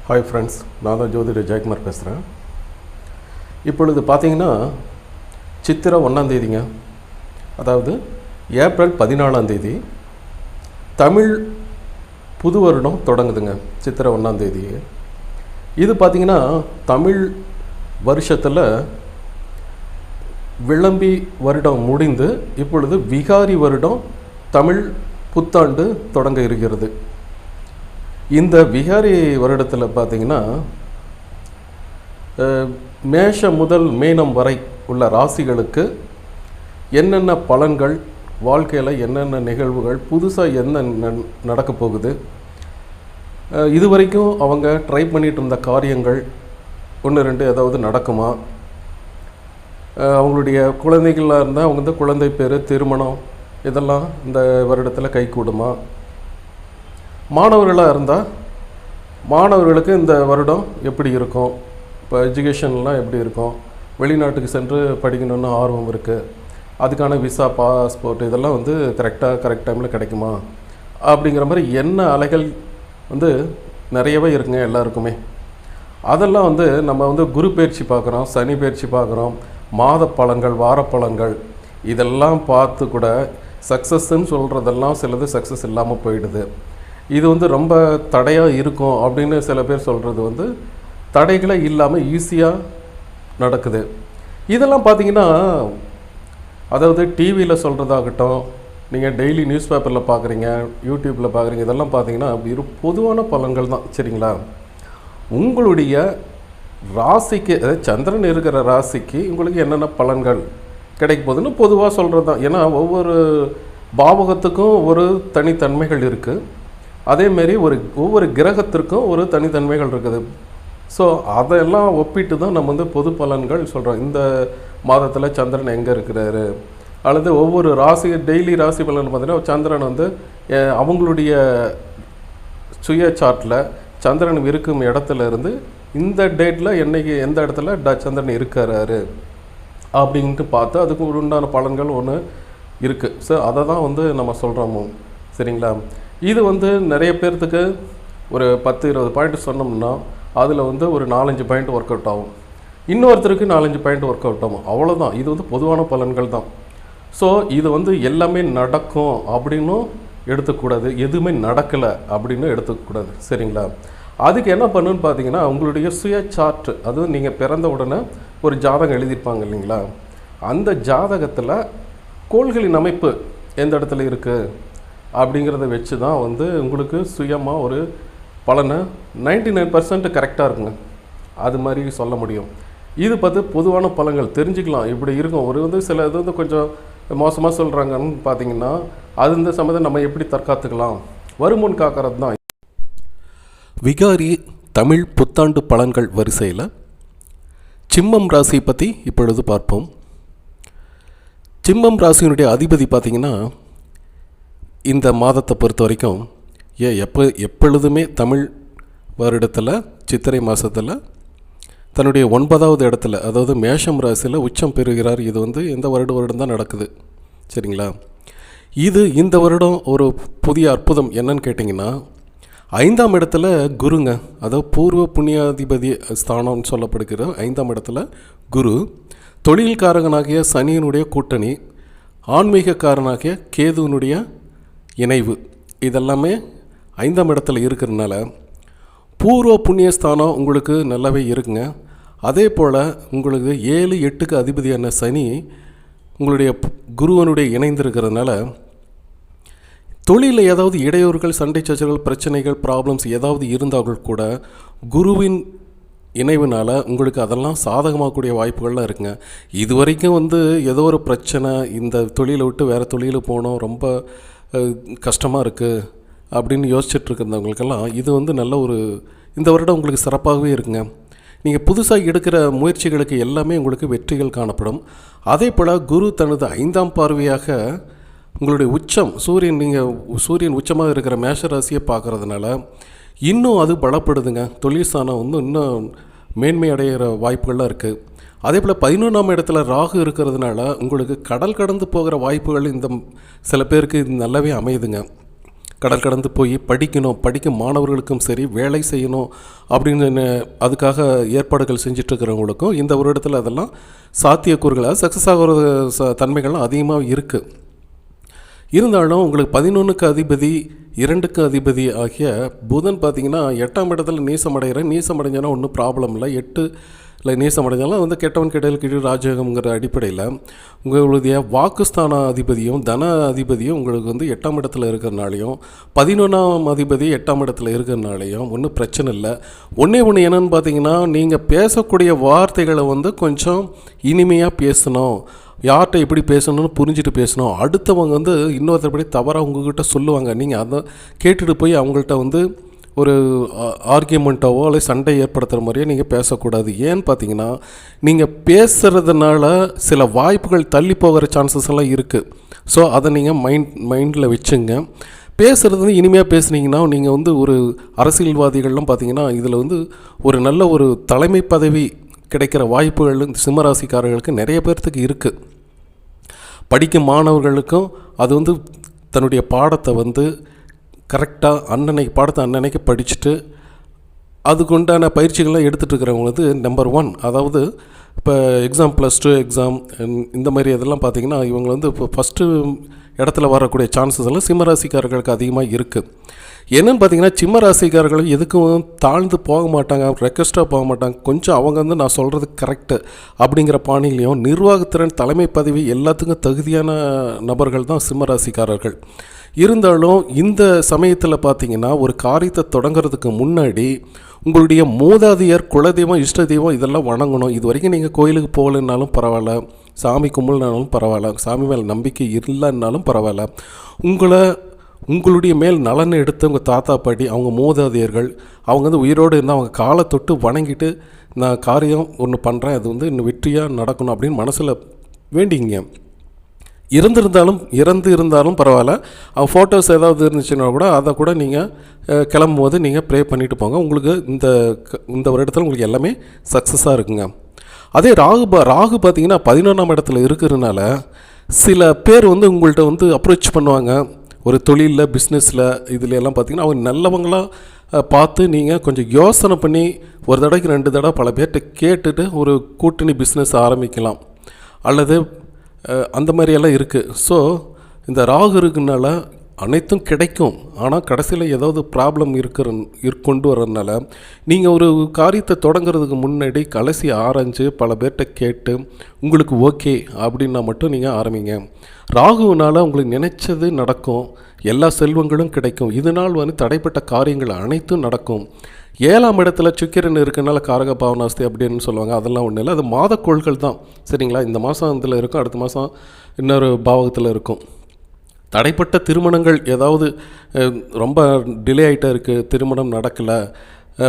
Hi friends, நான் தான் ஜோதிடர் ஜெயக்குமார் பேசுகிறேன். இப்பொழுது பார்த்தீங்கன்னா சித்திரை 1 அதாவது ஏப்ரல் 14 தமிழ் புது வருடம் தொடங்குதுங்க. சித்திரை 1 இது பார்த்திங்கன்னா தமிழ் வருஷத்தில் விளம்பி வருடம் முடிந்து இப்பொழுது விகாரி வருடம் தமிழ் புத்தாண்டு தொடங்க இருக்கிறது. இந்த விகாரி வருடத்தில் பார்த்திங்கன்னா மேஷம் முதல் மீனம் வரை உள்ள ராசிகளுக்கு என்னென்ன பலன்கள், வாழ்க்கையில் என்னென்ன நிகழ்வுகள், புதுசாக என்ன நடக்க போகுது, இதுவரைக்கும் அவங்க ட்ரை பண்ணிகிட்டு இருந்த காரியங்கள் 1-2 ஏதாவது நடக்குமா, அவங்களுடைய குழந்தைகளாக இருந்தால் அவங்க வந்து குழந்தை பேர், திருமணம் இதெல்லாம் இந்த வருடத்தில் கைகூடுமா, மாணவர்களாக இருந்தால் மாணவர்களுக்கு இந்த வருடம் எப்படி இருக்கும், இப்போ எஜுகேஷன்லாம் எப்படி இருக்கும், வெளிநாட்டுக்கு சென்று படிக்கணுன்னு ஆர்வம் இருக்குது, அதுக்கான விசா, பாஸ்போர்ட் இதெல்லாம் வந்து கரெக்ட் டைமில் கிடைக்குமா, அப்படிங்கிற மாதிரி என்ன அலைகள் வந்து நிறையவே இருக்குங்க எல்லாருக்குமே. அதெல்லாம் வந்து நம்ம வந்து குரு பயிற்சி பார்க்குறோம், சனி பயிற்சி பார்க்குறோம், மாத பலன்கள், வார பலன்கள் இதெல்லாம் பார்த்து கூட சக்ஸஸ்ன்னு சொல்கிறதெல்லாம் சிலது சக்ஸஸ் இல்லாமல் போயிடுது. இது வந்து ரொம்ப தடையாக இருக்கும் அப்படின்னு சில பேர் சொல்கிறது வந்து தடைகளே இல்லாமல் ஈஸியாக நடக்குது. இதெல்லாம் பார்த்திங்கன்னா அதாவது டிவியில் சொல்கிறதாகட்டும், நீங்கள் டெய்லி நியூஸ் பேப்பரில் பார்க்குறீங்க, யூடியூப்பில் பார்க்குறீங்க, இதெல்லாம் பார்த்தீங்கன்னா அப்படி பொதுவான பலன்கள் தான். சரிங்களா? உங்களுடைய ராசிக்கு, அதாவது சந்திரன் இருக்கிற ராசிக்கு உங்களுக்கு என்னென்ன பலன்கள் கிடைக்க போகுதுன்னு பொதுவாக சொல்கிறது தான். ஏன்னா ஒவ்வொரு பாவகத்துக்கும் ஒரு தனித்தன்மைகள் இருக்குது. அதேமாரி ஒவ்வொரு கிரகத்திற்கும் ஒரு தனித்தன்மைகள் இருக்குது. ஸோ அதெல்லாம் ஒப்பிட்டு தான் நம்ம வந்து பொது பலன்கள் சொல்கிறோம். இந்த மாதத்தில் சந்திரன் எங்கே இருக்கிறாரு, அல்லது ஒவ்வொரு ராசி டெய்லி ராசி பலன் பார்த்திங்கன்னா சந்திரன் வந்து அவங்களுடைய சுய சார்ட்டில் சந்திரன் இருக்கும் இடத்துல இருந்து இந்த டேட்டில் என்றைக்கு எந்த இடத்துல சந்திரன் இருக்கிறாரு அப்படின்ட்டு பார்த்து அதுக்கு உண்டான பலன்கள் ஒன்று இருக்குது. ஸோ அதை தான் வந்து நம்ம சொல்கிறோமோ. சரிங்களா? இது வந்து நிறைய பேர்த்துக்கு ஒரு 10-20 பாயிண்ட் சொன்னோம்னா அதில் வந்து ஒரு 4-5 பாயிண்ட் ஒர்க் அவுட் ஆகும், இன்னொருத்தருக்கு 4-5 பாயிண்ட் ஒர்க் அவுட் ஆகும். அவ்வளோதான். இது வந்து பொதுவான பலன்கள் தான். ஸோ இது வந்து எல்லாமே நடக்கும் அப்படின்னும் எடுத்துக்கூடாது, எதுவுமே நடக்கலை அப்படின்னு எடுத்துக்கூடாது. சரிங்களா? அதுக்கு என்ன பண்ணுன்னு பார்த்தீங்கன்னா உங்களுடைய சுய சார்ட், அதுவும் நீங்கள் பிறந்த உடனே ஒரு ஜாதகம் எழுதியிருப்பாங்க இல்லைங்களா, அந்த ஜாதகத்தில் கோள்களின் அமைப்பு எந்த இடத்துல இருக்குது அப்படிங்கிறத வச்சு தான் வந்து உங்களுக்கு சுயமாக ஒரு பலனை 99% கரெக்டாக இருக்குங்க, அது மாதிரி சொல்ல முடியும். இது பார்த்து பொதுவான பலன்கள் தெரிஞ்சுக்கலாம், இப்படி இருக்கும். ஒரு வந்து சில இது வந்து கொஞ்சம் மோசமாக சொல்கிறாங்கன்னு பார்த்தீங்கன்னா அது இந்த சம்மந்தம் நம்ம எப்படி தற்காத்துக்கலாம், வருமுன் காக்கிறது தான். விகாரி தமிழ் புத்தாண்டு பலன்கள் வரிசையில் சிம்மம் ராசி பற்றி இப்பொழுது பார்ப்போம். சிம்மம் ராசியினுடைய அதிபதி பார்த்திங்கன்னா இந்த மாதத்தை பொறுத்த வரைக்கும் எப்பொழுதுமே தமிழ் வருடத்தில் சித்திரை மாதத்தில் தன்னுடைய 9வது இடத்துல, அதாவது மேஷம் ராசியில் உச்சம் பெறுகிறார். இது வந்து இந்த வருடம் தான் நடக்குது. சரிங்களா? இது இந்த வருடம் ஒரு புதிய அற்புதம் என்னன்னு கேட்டிங்கன்னா 5ஆம் இடத்துல குருங்க, அதாவது பூர்வ புண்ணியாதிபதி ஸ்தானம்னு சொல்லப்படுகிற 5ஆம் இடத்துல குரு, தொழில்காரகனாகிய சனியினுடைய கூட்டணி, ஆன்மீகக்காரனாகிய கேதுவனுடைய இணைவு, இதெல்லாமே 5ஆம் இடத்துல இருக்கிறதுனால பூர்வ புண்ணியஸ்தானம் உங்களுக்கு நல்லாவே இருக்குங்க. அதே போல் உங்களுக்கு 7-8க்கு அதிபதியான சனி உங்களுடைய குருவனுடைய இணைந்திருக்கிறதுனால தொழிலில் ஏதாவது இடையூறுகள், சண்டை சச்சரவுகள், பிரச்சனைகள், ப்ராப்ளம்ஸ் ஏதாவது இருந்தாலும் கூட குருவின் இணைவுனால் உங்களுக்கு அதெல்லாம் சாதகமாகக்கூடிய வாய்ப்புகள்லாம் இருக்குங்க. இது வரைக்கும் வந்து ஏதோ ஒரு பிரச்சனை, இந்த தொழிலை விட்டு வேறு தொழிலுக்கு போகணும், ரொம்ப கஷ்டமாக இருக்குது அப்படின்னு யோசிச்சுட்ருக்கிறவங்களுக்கெல்லாம் இது வந்து நல்ல ஒரு இந்த வருடம் உங்களுக்கு சிறப்பாகவே இருக்குங்க. நீங்கள் புதுசாக எடுக்கிற முயற்சிகளுக்கு எல்லாமே உங்களுக்கு வெற்றிகள் காணப்படும். அதே போல் குரு தனது 5ஆம் பார்வையாக உங்களுடைய உச்சம் சூரியன் உச்சமாக இருக்கிற மேஷ ராசியை பார்க்குறதுனால இன்னும் அது பலப்படுதுங்க. தொழில் ஸ்தானம் வந்து இன்னும் மேன்மை அடைகிற வாய்ப்புகள்லாம் இருக்குது. அதே போல் 11ஆம் இடத்துல ராகு இருக்கிறதுனால உங்களுக்கு கடல் கடந்து போகிற வாய்ப்புகள் இந்த சில பேருக்கு இது நல்லாவே அமையுதுங்க. கடல் கடந்து போய் படிக்கணும், படிக்கும் மாணவர்களுக்கும் சரி வேலை செய்யணும் அப்படின்னு அதுக்காக ஏற்பாடுகள் செஞ்சிட்ருக்கிறவங்களுக்கும் இந்த ஒரு இடத்துல அதெல்லாம் சாத்தியக்கூறுகளாக சக்ஸஸ் ஆகிற தன்மைகள்லாம் அதிகமாக இருக்குது. இருந்தாலும் உங்களுக்கு 11க்கு அதிபதி 2க்கு அதிபதி ஆகிய புதன் பார்த்திங்கன்னா 8ஆம் இடத்துல நீசமடைஞ்சனா ஒன்றும் ப்ராப்ளம் இல்லை. 8ல் நீசமடைஞ்சாலும் வந்து கெட்டவன் கெட்டல் கீழ் ராஜயோகம்ங்கிற அடிப்படையில் உங்களுடைய வாக்குஸ்தான அதிபதியும் தன அதிபதியும் உங்களுக்கு வந்து 8ஆம் இடத்துல இருக்கிறனாலையும் 11ஆம் அதிபதி 8ஆம் இடத்துல இருக்கிறனாலையும் ஒன்றும் பிரச்சனை இல்லை. ஒன்று என்னென்னு பார்த்தீங்கன்னா, நீங்கள் பேசக்கூடிய வார்த்தைகளை வந்து கொஞ்சம் இனிமையாக பேசணும், யார்கிட்ட எப்படி பேசணும்னு புரிஞ்சுட்டு பேசணும். அடுத்தவங்க வந்து இன்னொருத்தபடி தவறாக உங்கள்கிட்ட சொல்லுவாங்க, நீங்கள் அதை கேட்டுட்டு போய் அவங்கள்ட்ட வந்து ஒரு ஆர்கியூமெண்ட்டாவோ அல்லது சண்டை ஏற்படுத்துகிற மாதிரியே நீங்கள் பேசக்கூடாது. ஏன்னு பார்த்தீங்கன்னா, நீங்கள் பேசுகிறதுனால சில வாய்ப்புகள் தள்ளி போகிற சான்சஸ் எல்லாம் இருக்குது. ஸோ அதை நீங்கள் மைண்டில் வச்சுங்க. பேசுகிறது வந்து இனிமையாக பேசுனீங்கன்னா நீங்கள் வந்து ஒரு அரசியல்வாதிகள்லாம் பார்த்தீங்கன்னா இதில் வந்து ஒரு நல்ல ஒரு தலைமை பதவி கிடைக்கிற வாய்ப்புகள் சிம்மராசிக்காரர்களுக்கு நிறைய பேர்த்துக்கு இருக்குது. படிக்கும் மாணவர்களுக்கும் அது வந்து தன்னுடைய பாடத்தை வந்து கரெக்டாக பாடத்தை அன்னன்னைக்கு படிச்சுட்டு அதுக்கு உண்டான பயிற்சிகள்லாம் எடுத்துகிட்டு இருக்கிறவங்களுக்கு நம்பர் 1, அதாவது இப்போ எக்ஸாம் +2 எக்ஸாம் இந்த மாதிரி இதெல்லாம் பார்த்திங்கன்னா இவங்க வந்து இப்போ ஃபஸ்ட்டு இடத்துல வரக்கூடிய சான்சஸ் எல்லாம் சிம்மராசிக்காரர்களுக்கு அதிகமாக இருக்குது. என்னென்னு பார்த்தீங்கன்னா, சிம்மராசிக்காரர்கள் எதுக்கும் தாழ்ந்து போக மாட்டாங்க, ரெக்வஸ்ட்டாக போக மாட்டாங்க. கொஞ்சம் அவங்க வந்து நான் சொல்கிறது கரெக்டு அப்படிங்கிற பாணிலையும் நிர்வாகத்திறன் தலைமை பதவி எல்லாத்துக்கும் தகுதியான நபர்கள் தான் சிம்மராசிக்காரர்கள். இருந்தாலும் இந்த சமயத்தில் பார்த்திங்கன்னா ஒரு காரியத்தை தொடங்கிறதுக்கு முன்னாடி உங்களுடைய மூதாதையர், குலதெய்வம், இஷ்ட தெய்வம் இதெல்லாம் வணங்கணும். இது வரைக்கும் நீங்கள் கோயிலுக்கு போகலைன்னாலும் பரவாயில்ல, சாமி கும்பிடனாலும் பரவாயில்ல, சாமி மேலே நம்பிக்கை இல்லைன்னாலும் பரவாயில்ல, உங்களுடைய மேல் நலனை எடுத்து உங்கள் தாத்தா பாட்டி அவங்க மூதாதையர்கள் அவங்க வந்து உயிரோடு இருந்தால் அவங்க காலை தொட்டு வணங்கிட்டு நான் காரியம் ஒன்று பண்ணுறேன், அது வந்து இன்னும் வெற்றியாக நடக்கணும் அப்படின்னு மனசில் வேண்டிங்க. இறந்து இருந்தாலும் பரவாயில்ல, அவங்க ஃபோட்டோஸ் ஏதாவது இருந்துச்சுன்னா கூட அதை கூட நீங்கள் கிளம்பும் போது நீங்கள் ப்ரே பண்ணிவிட்டு போங்க. உங்களுக்கு இந்த வருடத்தில் உங்களுக்கு எல்லாமே சக்ஸஸாக இருக்குங்க. அதே ராகு பார்த்திங்கன்னா 11ஆம் இடத்துல இருக்கிறதுனால சில பேர் வந்து உங்கள்கிட்ட வந்து அப்ரோச் பண்ணுவாங்க. ஒரு தொழிலில், பிஸ்னஸில், இதில் எல்லாம் பார்த்திங்கன்னா அவங்க நல்லவங்களாக பார்த்து நீங்கள் கொஞ்சம் யோசனை பண்ணி ஒரு தடவைக்கு 2 தடவை பல பேர்கிட்ட கேட்டுட்டு ஒரு கூட்டணி பிஸ்னஸ் ஆரம்பிக்கலாம், அல்லது அந்த மாதிரியெல்லாம் இருக்குது. ஸோ இந்த ராகு இருக்குனால அனைத்தும் கிடைக்கும், ஆனால் கடைசியில் ஏதாவது ப்ராப்ளம் கொண்டு வர்றதுனால நீங்கள் ஒரு காரியத்தை தொடங்கிறதுக்கு முன்னாடி கடைசி ஆராய்ஞ்சு பல பேர்கிட்ட கேட்டு உங்களுக்கு ஓகே அப்படின்னா மட்டும் நீங்கள் ஆரம்பிங்க. ராகுவினால் உங்களுக்கு நினைச்சது நடக்கும், எல்லா செல்வங்களும் கிடைக்கும். இதனால் வந்து தடைப்பட்ட காரியங்கள் அனைத்தும் நடக்கும். 7ஆம் இடத்துல சுக்கிரன் இருக்கனால காரக பாவனாஸ்தி அப்படின்னு சொல்லுவாங்க, அதெல்லாம் ஒன்றும் இல்லை, அது மாதக்கோள்கள் தான். சரிங்களா, இந்த மாதம் இதில் இருக்கும், அடுத்த மாதம் இன்னொரு பாவகத்தில் இருக்கும். தடைப்பட்ட திருமணங்கள் ஏதாவது ரொம்ப டிலே ஆகிட்டே இருக்குது, திருமணம் நடக்கலை,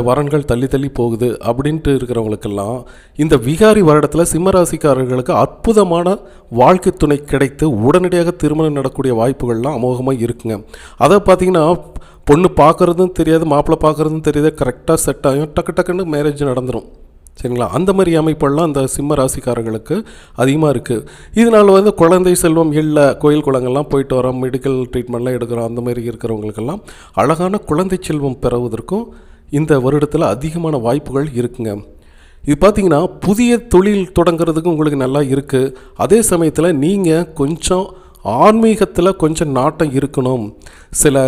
வரன்கள் தள்ளி போகுது அப்படின்ட்டு இருக்கிறவங்களுக்கெல்லாம் இந்த விகாரி வருடத்தில் சிம்மராசிக்காரர்களுக்கு அற்புதமான வாழ்க்கை துணை கிடைத்து உடனடியாக திருமணம் நடக்கக்கூடிய வாய்ப்புகள்லாம் அமோகமாக இருக்குங்க. அதை பார்த்திங்கன்னா பொண்ணு பார்க்குறதும் தெரியாது, மாப்பிள்ளை பார்க்குறதும் தெரியாது, கரெக்டாக செட் ஆகும், டக்குன்னு மேரேஜ் நடந்துடும். சரிங்களா, அந்த மாதிரி அமைப்பெல்லாம் அந்த சிம்ம ராசிக்காரர்களுக்கு அதிகமாக இருக்குது. இதனால் வந்து குழந்தை செல்வம் இல்லை, கோயில் குளங்கள்லாம் போயிட்டு வரோம், மெடிக்கல் ட்ரீட்மெண்ட்லாம் எடுக்கிறோம், அந்த மாதிரி இருக்கிறவங்களுக்கெல்லாம் அழகான குழந்தை செல்வம் பெறுவதற்கும் இந்த வருடத்தில் அதிகமான வாய்ப்புகள் இருக்குங்க. இது பார்த்திங்கன்னா புதிய தொழில் தொடங்கிறதுக்கும் உங்களுக்கு நல்லா இருக்குது. அதே சமயத்தில் நீங்கள் கொஞ்சம் ஆன்மீகத்தில் கொஞ்சம் நாட்டம் இருக்கணும். சில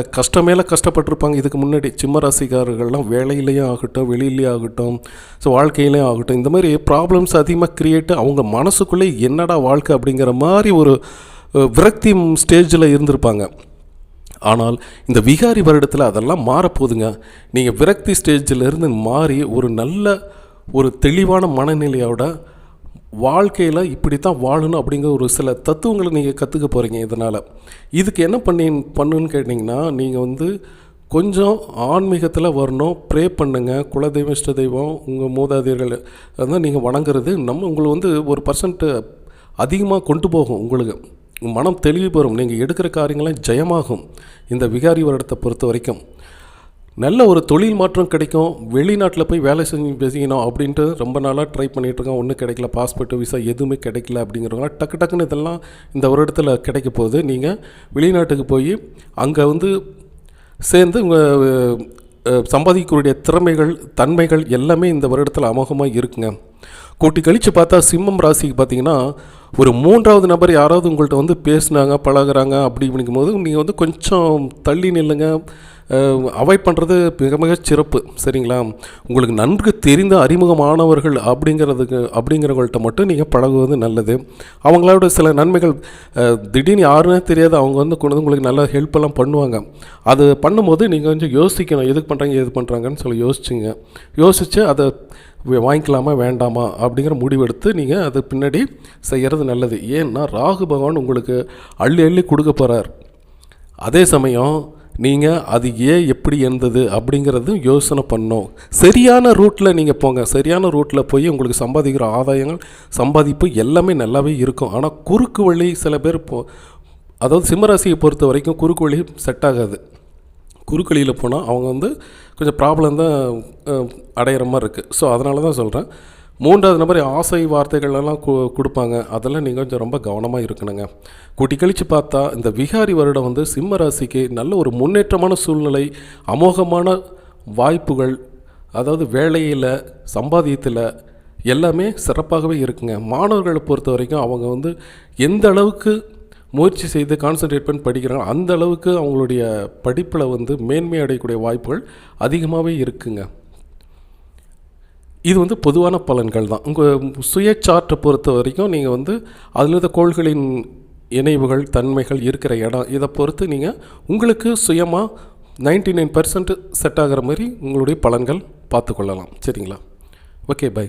மேலே கஷ்டப்பட்டிருப்பாங்க இதுக்கு முன்னாடி சிம்மராசிக்காரர்கள்லாம், வேலையிலையும் ஆகட்டும், வெளியிலையும் ஆகட்டும், ஸோ வாழ்க்கையிலையும் ஆகட்டும், இந்த மாதிரி ப்ராப்ளம்ஸ் அதிகமாக க்ரியேட்டு அவங்க மனசுக்குள்ளே என்னடா வாழ்க்கை அப்படிங்கிற மாதிரி ஒரு விரக்தி ஸ்டேஜில் இருந்திருப்பாங்க. ஆனால் இந்த விகாரி வருடத்தில் அதெல்லாம் மாறப்போகுதுங்க. நீங்கள் விரக்தி ஸ்டேஜிலிருந்து மாறி ஒரு நல்ல ஒரு தெளிவான மனநிலையோட வாழ்க்கையில் இப்படி தான் வாழணும் அப்படிங்கிற ஒரு சில தத்துவங்களை நீங்கள் கற்றுக்க போகிறீங்க. இதனால் இதுக்கு என்ன பண்ணுன்னு கேட்டிங்கன்னா, நீங்கள் வந்து கொஞ்சம் ஆன்மீகத்தில் வரணும், ப்ரே பண்ணுங்கள். குலதெய்வம், இஷ்ட தெய்வம், உங்கள் மூதாதையர்கள் அதான் நீங்கள் வணங்குறது உங்களை வந்து ஒரு % அதிகமாக கொண்டு போகும். உங்களுக்கு மனம் தெளிவு பெறும், நீங்கள் எடுக்கிற காரியங்களாம் ஜெயமாகும். இந்த விகாரி வருடத்தை பொறுத்த வரைக்கும் நல்ல ஒரு தொழில் மாற்றம் கிடைக்கும். வெளிநாட்டில் போய் வேலை செஞ்சு பேசிக்கணும் அப்படின்ட்டு ரொம்ப நாளாக ட்ரை பண்ணிகிட்ருக்கோம், ஒன்றும் கிடைக்கல, பாஸ்போர்ட் விசா எதுவுமே கிடைக்கல அப்படிங்கிறவங்க டக்குன்னு இதெல்லாம் இந்த வருடத்தில் கிடைக்க போகுது. நீங்கள் வெளிநாட்டுக்கு போய் அங்கே வந்து சேர்ந்து உங்கள் சம்பாதிக்கக்கூடிய திறமைகள் தன்மைகள் எல்லாமே இந்த வருடத்தில் அமோகமாக இருக்குங்க. கூட்டி கழித்து பார்த்தா சிம்மம் ராசிக்கு பார்த்தீங்கன்னா ஒரு 3வது நபர் யாராவது உங்கள்கிட்ட வந்து பேசுனாங்க பழகுறாங்க அப்படி அப்படிங்கும்போது நீங்கள் வந்து கொஞ்சம் தள்ளி நில்லுங்க. அவாய்ட் பண்ணுறது மிக மிக சிறப்பு, சரிங்களா? உங்களுக்கு நன்கு தெரிந்த அறிமுகமானவர்கள் அப்படிங்கிறவங்கள்ட்ட மட்டும் நீங்கள் பழகுவது நல்லது. அவங்களோட சில நன்மைகள் திடீர்னு யாருன்னே தெரியாது, அவங்க வந்து கொண்டு வந்து உங்களுக்கு நல்லா ஹெல்ப்பெல்லாம் பண்ணுவாங்க. அது பண்ணும்போது நீங்கள் கொஞ்சம் யோசிக்கணும், எதுக்கு பண்ணுறாங்க எது பண்ணுறாங்கன்னு சொல்லி யோசித்து அதை வாங்கிக்கலாமா வேண்டாமா அப்படிங்கிற முடிவெடுத்து நீங்கள் அது பின்னாடி செய்கிறது நல்லது. ஏன்னா ராகு பகவான் உங்களுக்கு அள்ளி அள்ளி கொடுக்க போகிறார். அதே சமயம் நீங்கள் அது எப்படி இருந்தது அப்படிங்கிறது யோசனை பண்ணணும். சரியான ரூட்டில் நீங்கள் போங்க. சரியான ரூட்டில் போய் உங்களுக்கு சம்பாதிக்கிற ஆதாயங்கள் சம்பாதிப்பு எல்லாமே நல்லாவே இருக்கும். ஆனால் குறுக்கு வழி சில பேர் அதாவது சிம்மராசியை பொறுத்த வரைக்கும் குறுக்கு வழி செட் ஆகாது. குறுக்கு வழியில் போனால் அவங்க வந்து கொஞ்சம் ப்ராப்ளம் தான் அடையிற மாதிரி இருக்குது. ஸோ அதனால தான் சொல்கிறேன், 3வது நபர் ஆசை வார்த்தைகள்லாம் கொடுப்பாங்க, அதெல்லாம் நீங்கள் கொஞ்சம் ரொம்ப கவனமாக இருக்கணுங்க. கூட்டி கழித்து பார்த்தா இந்த விகாரி வருடம் வந்து சிம்ம ராசிக்கு நல்ல ஒரு முன்னேற்றமான சூழ்நிலை, அமோகமான வாய்ப்புகள், அதாவது வேலையில் சம்பாதியத்தில் எல்லாமே சிறப்பாகவே இருக்குங்க. மாணவர்களை பொறுத்த வரைக்கும் அவங்க வந்து எந்த அளவுக்கு முயற்சி செய்து கான்சன்ட்ரேட் பண்ணி படிக்கிறாங்க அந்த அளவுக்கு அவங்களுடைய படிப்பில் வந்து மேன்மை அடையக்கூடிய வாய்ப்புகள் அதிகமாகவே இருக்குங்க. இது வந்து பொதுவான பலன்கள் தான். உங்கள் சுய சார்ட்டை பொறுத்த வரைக்கும் நீங்கள் வந்து அதில் இருந்த கோள்களின் இணைவுகள் தன்மைகள் இருக்கிற இடம் இதை பொறுத்து நீங்கள் உங்களுக்கு சுயமாக 99% செட் ஆகிற மாதிரி உங்களுடைய பலன்கள் பார்த்துக்கொள்ளலாம். சரிங்களா? Okay, by.